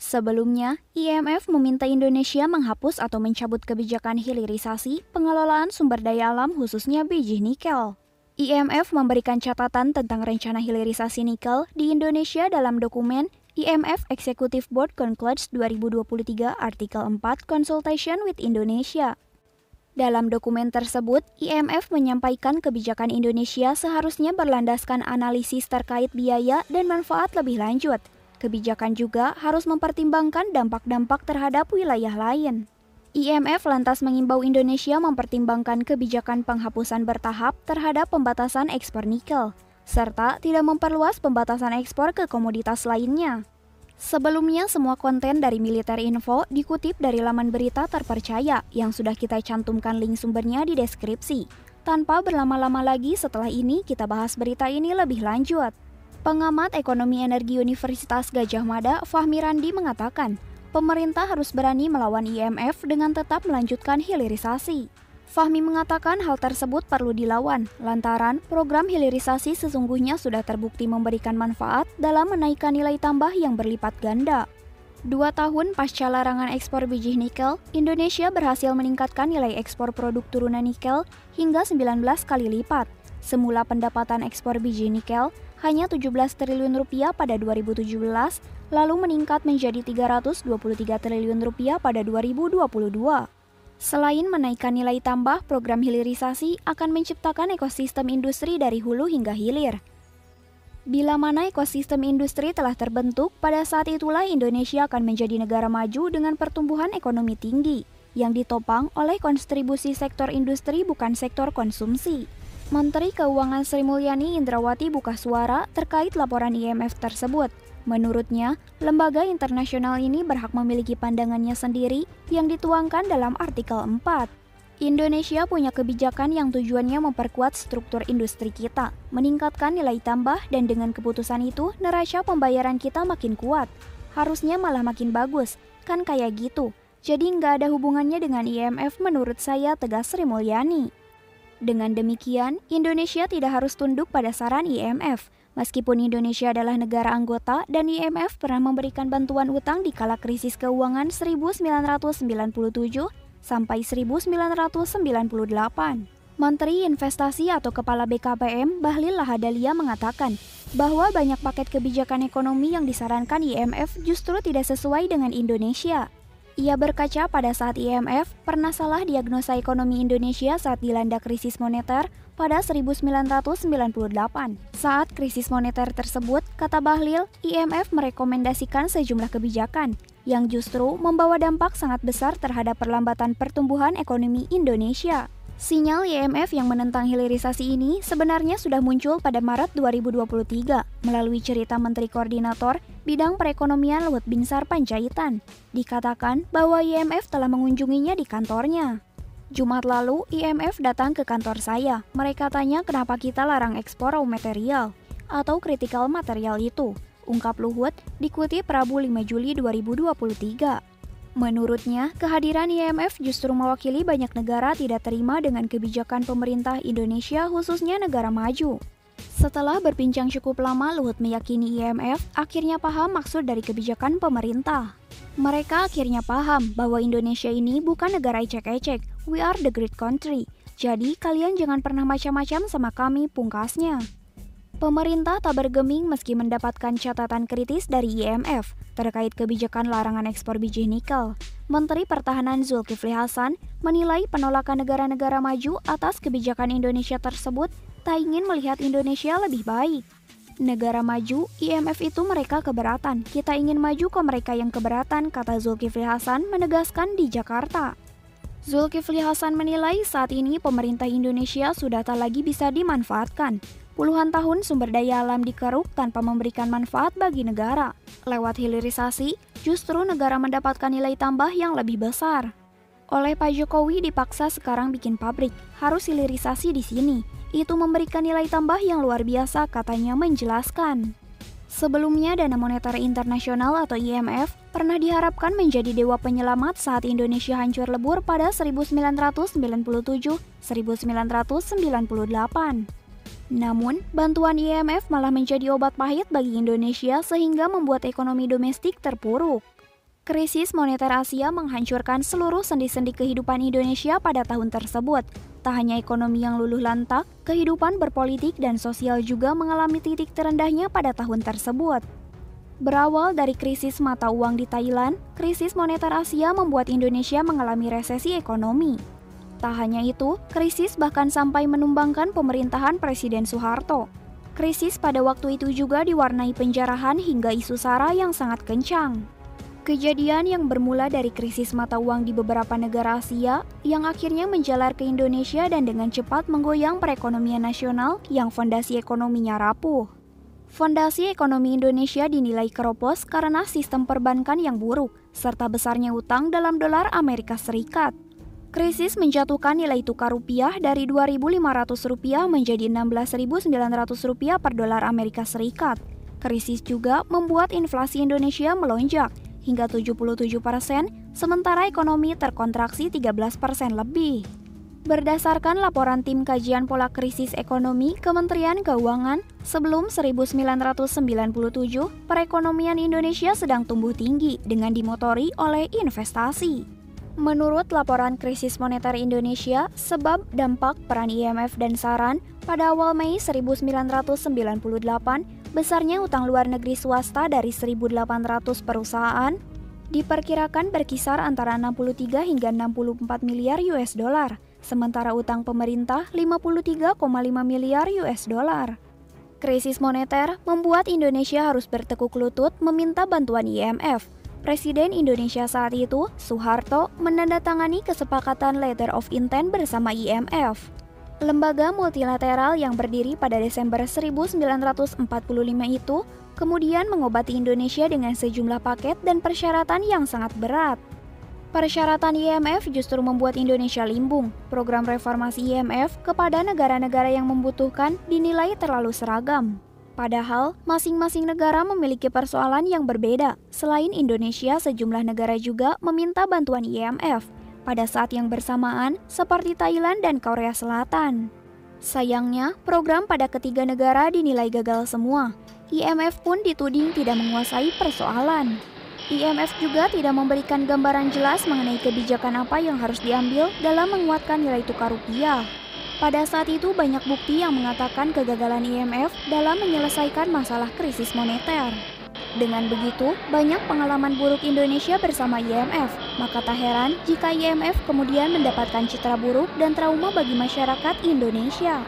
Sebelumnya, IMF meminta Indonesia menghapus atau mencabut kebijakan hilirisasi pengelolaan sumber daya alam khususnya biji nikel. IMF memberikan catatan tentang rencana hilirisasi nikel di Indonesia dalam dokumen IMF Executive Board Concludes 2023 Artikel 4 Consultation with Indonesia. Dalam dokumen tersebut, IMF menyampaikan kebijakan Indonesia seharusnya berlandaskan analisis terkait biaya dan manfaat lebih lanjut. Kebijakan juga harus mempertimbangkan dampak-dampak terhadap wilayah lain. IMF lantas mengimbau Indonesia mempertimbangkan kebijakan penghapusan bertahap terhadap pembatasan ekspor nikel, serta tidak memperluas pembatasan ekspor ke komoditas lainnya. Sebelumnya, semua konten dari Militer Info dikutip dari laman berita terpercaya yang sudah kita cantumkan link sumbernya di deskripsi. Tanpa berlama-lama lagi, setelah ini kita bahas berita ini lebih lanjut. Pengamat Ekonomi Energi Universitas Gadjah Mada, Fahmi Randi mengatakan, pemerintah harus berani melawan IMF dengan tetap melanjutkan hilirisasi. Fahmi mengatakan hal tersebut perlu dilawan, lantaran program hilirisasi sesungguhnya sudah terbukti memberikan manfaat dalam menaikkan nilai tambah yang berlipat ganda. 2 tahun pasca larangan ekspor biji nikel, Indonesia berhasil meningkatkan nilai ekspor produk turunan nikel hingga 19 kali lipat. Semula pendapatan ekspor biji nikel hanya 17 triliun rupiah pada 2017, lalu meningkat menjadi 323 triliun rupiah pada 2022. Selain menaikkan nilai tambah, program hilirisasi akan menciptakan ekosistem industri dari hulu hingga hilir. Bila mana ekosistem industri telah terbentuk, pada saat itulah Indonesia akan menjadi negara maju dengan pertumbuhan ekonomi tinggi, yang ditopang oleh kontribusi sektor industri bukan sektor konsumsi. Menteri Keuangan Sri Mulyani Indrawati buka suara terkait laporan IMF tersebut. Menurutnya, lembaga internasional ini berhak memiliki pandangannya sendiri yang dituangkan dalam artikel 4. Indonesia punya kebijakan yang tujuannya memperkuat struktur industri kita, meningkatkan nilai tambah, dan dengan keputusan itu neraca pembayaran kita makin kuat. Harusnya malah makin bagus, kan kayak gitu. Jadi nggak ada hubungannya dengan IMF menurut saya, tegas Sri Mulyani. Dengan demikian, Indonesia tidak harus tunduk pada saran IMF. Meskipun Indonesia adalah negara anggota dan IMF pernah memberikan bantuan utang di kala krisis keuangan 1997 sampai 1998. Menteri Investasi atau Kepala BKPM Bahlil Lahadalia mengatakan bahwa banyak paket kebijakan ekonomi yang disarankan IMF justru tidak sesuai dengan Indonesia. Ia berkaca pada saat IMF pernah salah diagnosa ekonomi Indonesia saat dilanda krisis moneter pada 1998. Saat krisis moneter tersebut, kata Bahlil, IMF merekomendasikan sejumlah kebijakan yang justru membawa dampak sangat besar terhadap perlambatan pertumbuhan ekonomi Indonesia. Sinyal IMF yang menentang hilirisasi ini sebenarnya sudah muncul pada Maret 2023 melalui cerita Menteri Koordinator Bidang Perekonomian Luhut Binsar Panjaitan. Dikatakan bahwa IMF telah mengunjunginya di kantornya. Jumat lalu, IMF datang ke kantor saya. Mereka tanya kenapa kita larang ekspor raw material atau critical material itu, ungkap Luhut dikutip Rabu 5 Juli 2023. Menurutnya, kehadiran IMF justru mewakili banyak negara tidak terima dengan kebijakan pemerintah Indonesia khususnya negara maju. Setelah berbincang cukup lama, Luhut meyakini IMF akhirnya paham maksud dari kebijakan pemerintah. Mereka akhirnya paham bahwa Indonesia ini bukan negara ecek-ecek, we are the great country. Jadi kalian jangan pernah macam-macam sama kami, pungkasnya. Pemerintah tak bergeming meski mendapatkan catatan kritis dari IMF terkait kebijakan larangan ekspor biji nikel. Menteri Pertahanan Zulkifli Hasan menilai penolakan negara-negara maju atas kebijakan Indonesia tersebut tak ingin melihat Indonesia lebih baik. Negara maju, IMF itu mereka keberatan, kita ingin maju ke mereka yang keberatan, kata Zulkifli Hasan menegaskan di Jakarta. Zulkifli Hasan menilai saat ini pemerintah Indonesia sudah tak lagi bisa dimanfaatkan. Puluhan tahun sumber daya alam dikeruk tanpa memberikan manfaat bagi negara. Lewat hilirisasi, justru negara mendapatkan nilai tambah yang lebih besar. Oleh Pak Jokowi dipaksa sekarang bikin pabrik, harus hilirisasi di sini. Itu memberikan nilai tambah yang luar biasa, katanya menjelaskan. Sebelumnya, Dana Moneter Internasional atau IMF pernah diharapkan menjadi dewa penyelamat saat Indonesia hancur lebur pada 1997-1998. Namun, bantuan IMF malah menjadi obat pahit bagi Indonesia sehingga membuat ekonomi domestik terpuruk. Krisis moneter Asia menghancurkan seluruh sendi-sendi kehidupan Indonesia pada tahun tersebut. Tak hanya ekonomi yang luluh lantak, kehidupan berpolitik dan sosial juga mengalami titik terendahnya pada tahun tersebut. Berawal dari krisis mata uang di Thailand, krisis moneter Asia membuat Indonesia mengalami resesi ekonomi. Tak hanya itu, krisis bahkan sampai menumbangkan pemerintahan Presiden Soeharto. Krisis pada waktu itu juga diwarnai penjarahan hingga isu SARA yang sangat kencang. Kejadian yang bermula dari krisis mata uang di beberapa negara Asia yang akhirnya menjalar ke Indonesia dan dengan cepat menggoyang perekonomian nasional yang fondasi ekonominya rapuh. Fondasi ekonomi Indonesia dinilai keropos karena sistem perbankan yang buruk, serta besarnya utang dalam dolar Amerika Serikat. Krisis menjatuhkan nilai tukar rupiah dari Rp2.500 menjadi Rp16.900 per dolar Amerika Serikat. Krisis juga membuat inflasi Indonesia melonjak hingga 77%, sementara ekonomi terkontraksi 13% lebih. Berdasarkan laporan tim kajian pola krisis ekonomi Kementerian Keuangan, sebelum 1997, perekonomian Indonesia sedang tumbuh tinggi dengan dimotori oleh investasi. Menurut laporan krisis moneter Indonesia, sebab dampak peran IMF dan Saran, pada awal Mei 1998, besarnya utang luar negeri swasta dari 1.800 perusahaan diperkirakan berkisar antara 63 hingga 64 miliar US dollar, sementara utang pemerintah 53,5 miliar US dollar. Krisis moneter membuat Indonesia harus bertekuk lutut meminta bantuan IMF. Presiden Indonesia saat itu, Soeharto, menandatangani kesepakatan Letter of Intent bersama IMF. Lembaga multilateral yang berdiri pada Desember 1945 itu kemudian mengobati Indonesia dengan sejumlah paket dan persyaratan yang sangat berat. Persyaratan IMF justru membuat Indonesia limbung. Program reformasi IMF kepada negara-negara yang membutuhkan dinilai terlalu seragam. Padahal, masing-masing negara memiliki persoalan yang berbeda. Selain Indonesia, sejumlah negara juga meminta bantuan IMF pada saat yang bersamaan seperti Thailand dan Korea Selatan. Sayangnya, program pada ketiga negara dinilai gagal semua. IMF pun dituding tidak menguasai persoalan. IMF juga tidak memberikan gambaran jelas mengenai kebijakan apa yang harus diambil dalam menguatkan nilai tukar rupiah. Pada saat itu banyak bukti yang mengatakan kegagalan IMF dalam menyelesaikan masalah krisis moneter. Dengan begitu, banyak pengalaman buruk Indonesia bersama IMF, maka tak heran jika IMF kemudian mendapatkan citra buruk dan trauma bagi masyarakat Indonesia.